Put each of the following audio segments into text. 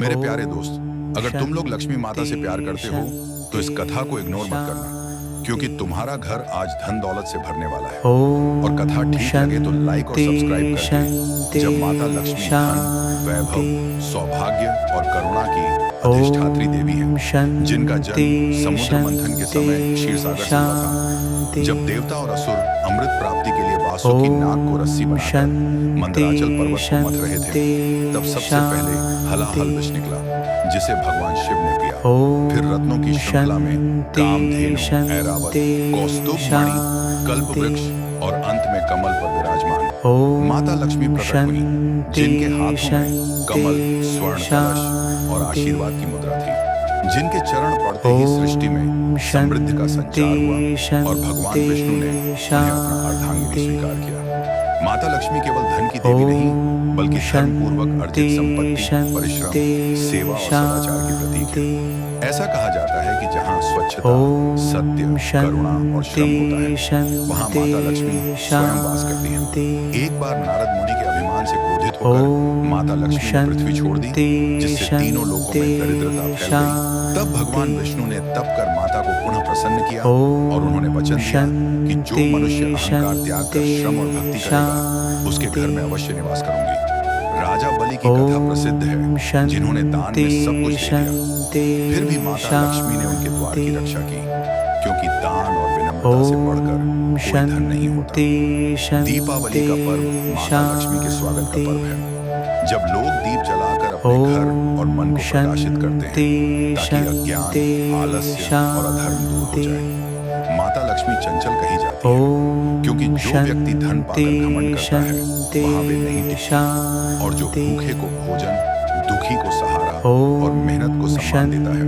मेरे प्यारे दोस्त, अगर तुम लोग लक्ष्मी माता से प्यार करते हो तो इस कथा को इग्नोर मत करना, क्योंकि तुम्हारा घर आज धन दौलत से भरने वाला है। और कथा ठीक लगे तो लाइक और सब्सक्राइब करके जब माता लक्ष्मी धन, वैभव, सौभाग्य और करुणा की अधिष्ठात्री देवी है, जिनका जन्म समुद्र मंथन के समय क्षीरसागर से हुआ था, जब देवता और असुर अमृत प्राप्ति के लिए बासु की नाक को रस्सी बनाकर मंदराचल पर्वत को मथ रहे थे, तब सबसे पहले हलाहल विष निकला, जिसे भगवान शिव ने पिया। फिर रत्नों की श्रृंखला में कामधेनु, ऐरावत, कौस्तुभमणि, कल्पवृक्ष और अंत में कमल पर विराजमान माता लक्ष्मी प्रकट हुई, जिनके हाथों में कमल, स्वर्ण कलश और आशीर्वाद की मुद्रा थी, जिनके चरण पड़ते ही सृष्टि में समृद्धि का संचार हुआ और भगवान विष्णु ने उन्हें अपना अर्धांगिनी स्वीकार किया। माता लक्ष्मी केवल धन की देवी नहीं, बल्कि धर्म पूर्वक अर्जित संपत्ति, परिश्रम, सेवा और सदाचार की प्रतीक है। ऐसा कहा जाता है कि जहाँ स्वच्छता, सत्य, करुणा और श्रम होता है, वहाँ माता लक्ष्मी स्वयं वास करती हैं। एक बार नारद मुनि के अभिमान से क्रोधित होकर माता लक्ष्मी ने पृथ्वी छोड़ दी, जिससे तीनों लोकों में दरिद्रता फैल गई। तब भगवान विष्णु ने तप कर माता को पुनः प्रसन्न किया और उन्होंने वचन दिया कि जो मनुष्य अहंकार त्याग कर श्रम और भक्ति करेगा, उसके घर में अवश्य निवास करूंगी। राजा बलि की कथा प्रसिद्ध है, जिन्होंने दान में सब कुछ दे दिया, फिर भी माता लक्ष्मी ने उनके द्वार की रक्षा की, क्योंकि दान और विनम्रता से बढ़कर कोई धन नहीं होता। दीपावली का पर्व माता लक्ष्मी के स्वागत का पर्व है, जब लोग दीप जलाकर अपने घर और मन को प्रकाशित करते हैं, ताकि अज्ञान, आलस्य और अधर्म दूर हो जाए। माता लक्ष्मी चंचल कही जाती है, क्योंकि जो व्यक्ति धन पाकर घमंड करता है, वहाँ वे नहीं टिकता, और जो भूखे को भोजन, दुखी को सहारा और मेहनत को सम्मान देता है,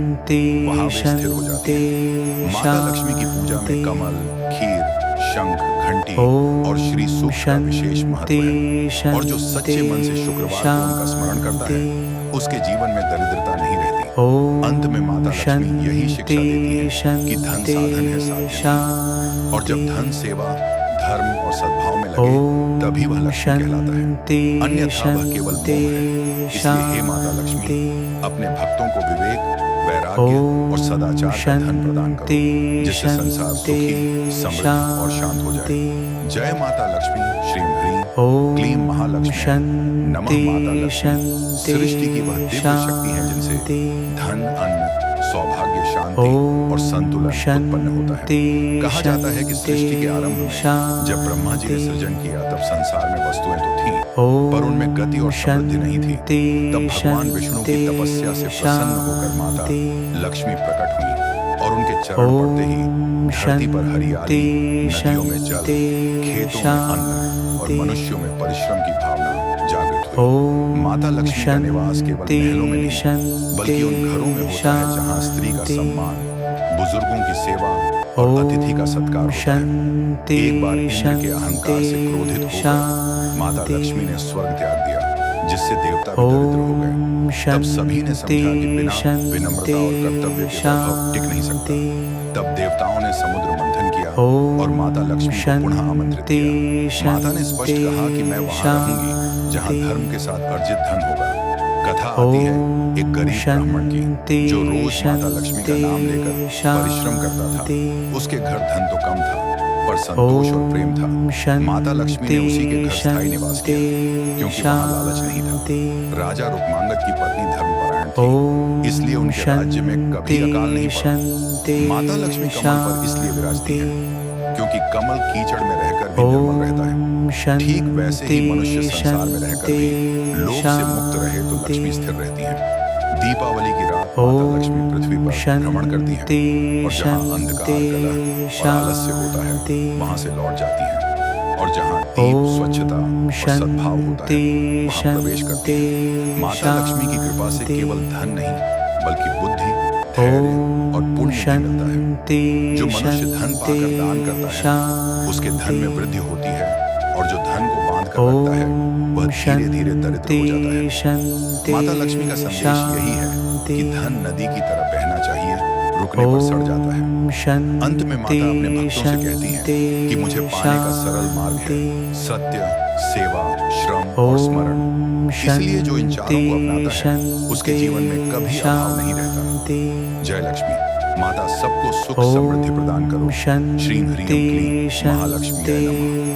वहाँ वे स्थिर हो जाते हैं। माता लक्ष्मी की पूजा में कमल, खीर, शंख, घंटी और श्री सूक्त का विशेष महत्व है, और जो सच्चे मन से शुक्रवार को उनका स्मरण करता है, उसके जीवन में दरिद्रता नहीं रहती। अंत में माता लक्ष्मी यही शिक्षा देती है कि धन साधन है, साधन, और जब धन सेवा, धर्म और सद्भाव में लगे, तभी वह लक्ष्मी कहलाता है, अन्यथा वह केवल मोह है। इसलिए हे माता लक्ष्मी, अपने भक्तों को विवेक, वैराग्य और सदाचार का धन प्रदान करो, जिससे संसार सुखी, समृद्ध और शांत हो जाए। जय माता लक्ष्मी, श्रीं ह्रीं क्लीं महालक्ष्मी नमः। माता लक्ष्मी सृष्टि की वह दिव्य शक्ति है, जिनसे धन, अन्न, सौभाग्य, शांति और संतुलन उत्पन्न होता है। कहा जाता है कि सृष्टि के आरंभ में जब ब्रह्मा जी ने सृजन किया, तब संसार में वस्तुएं तो थीं, पर उनमें गति और समृद्धि नहीं थी। तब भगवान विष्णु की तपस्या से प्रसन्न होकर माता लक्ष्मी प्रकट हुई, और उनके चरण पड़ते ही धरती पर हरियाली, नदियों में जल, खेतों में अन्न और मनुष्यों में परिश्रम की भावना जागृत हुई। माता लक्ष्मी का निवास केवल महलों में नहीं, बल्कि उन घरों में होता है जहाँ स्त्री का सम्मान, बुजुर्गों की सेवा और अतिथि का सत्कार होता है। एक बार इंद्र के अहंकार से क्रोधित होकर माता लक्ष्मी ने स्वर्ग त्याग दिया, जिससे देवता भी दरिद्र हो गए। तब सभी ने समझा कि बिना विनम्रता और कर्तव्य के वैभव टिक नहीं सकता। तब देवताओं ने समुद्र मंथन किया और माता लक्ष्मी को पुनः आमंत्रित किया। माता ने स्पष्ट कहा कि मैं वहां रहूंगी जहां धर्म के साथ अर्जित धन होगा। कथा आती है एक गरीब ब्राह्मण की, जो रोज माता लक्ष्मी का नाम लेकर परिश्रम करता था। उसके घर धन तो कम था, पर संतोष और प्रेम था। माता लक्ष्मी ने उसी के घर स्थायी निवास किया, क्योंकि वहाँ लालच नहीं था। राजा रुक्मांगद की पत्नी धर्मपरायण थी, इसलिए उनके राज्य में कभी अकाल नहीं पड़ा। माता लक्ष्मी कमल पर इसलिए विराजती है, क्योंकि कमल कीचड़ में रहकर भी निर्मल रहता है। ठीक वैसे ही मनुष्य संसार में रहकर भी लोभ से मुक्त रहे तो लक्ष्मी स्थिर रहती है। दीपावली की रात माता लक्ष्मी पृथ्वी पर भ्रमण करती हैं, और जहाँ अंधकार, कलह और आलस्य होता है, वहाँ से लौट जाती हैं, और जहाँ दीप, स्वच्छता और सद्भाव होता है, वहाँ प्रवेश करती हैं। माता लक्ष्मी की कृपा से केवल धन नहीं, बल्कि बुद्धि, धैर्य और पुण्य मिलता है। जो मनुष्य धन पाकर दान करता है, उसके धन में वृद्धि होती है, और जो धन को बांध कर रखता है, वह धीरे धीरे दरिद्र हो जाता है। माता लक्ष्मी का संदेश यही है कि धन नदी की तरह बहना चाहिए, रुकने पर सड़ जाता है। अंत में माता अपने भक्तों से कहती हैं कि मुझे पाने का सरल मार्ग है सत्य, सेवा, श्रम और स्मरण। इसलिए जो इन चारों को अपनाता है उसके जीवन में कभी अभाव नहीं रहता। जय लक्ष्मी। माता सबको सुख समृद्धि प्रदान करो। श्रीं ह्रीं क्लीं महालक्ष्मी नमः।